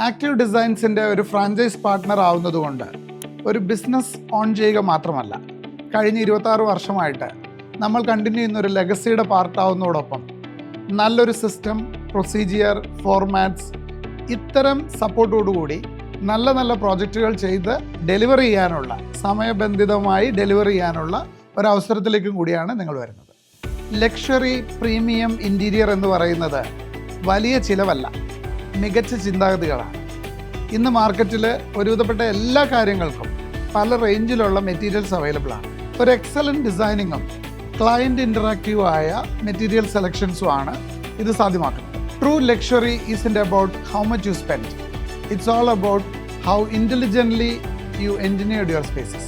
Active ഡിസൈൻസിൻ്റെ ഒരു franchise partner ആവുന്നതുകൊണ്ട് ഒരു business on ചെയ്യുക മാത്രമല്ല, കഴിഞ്ഞ 26 വർഷമായിട്ട് നമ്മൾ കണ്ടിന്യൂ ചെയ്യുന്ന ഒരു ലെഗസിയുടെ പാർട്ടാവുന്നതോടൊപ്പം നല്ലൊരു സിസ്റ്റം, പ്രൊസീജിയർ, ഫോർമാറ്റ്സ് ഇത്തരം സപ്പോർട്ടോടുകൂടി നല്ല നല്ല പ്രോജക്റ്റുകൾ ചെയ്ത് ഡെലിവർ ചെയ്യാനുള്ള, സമയബന്ധിതമായി ഡെലിവർ ചെയ്യാനുള്ള ഒരവസരത്തിലേക്കും കൂടിയാണ് നിങ്ങൾ വരുന്നത്. ലക്ഷറി പ്രീമിയം ഇൻറ്റീരിയർ എന്ന് പറയുന്നത് വലിയ ചിലവല്ല, മികച്ച ചിന്താഗതികളാണ്. ഇന്ന് മാർക്കറ്റിൽ ഒരുവിധപ്പെട്ട എല്ലാ കാര്യങ്ങൾക്കും പല റേഞ്ചിലുള്ള മെറ്റീരിയൽസ് അവൈലബിൾ ആണ്. ഒരു എക്സലൻറ്റ് ഡിസൈനിങ്ങും ക്ലയൻറ്റ് ഇൻറ്ററാക്റ്റീവ് ആയ മെറ്റീരിയൽ സെലക്ഷൻസും ആണ് ഇത് സാധ്യമാക്കുന്നത്. True luxury isn't about how much you spend. It's all about how intelligently you engineered your spaces.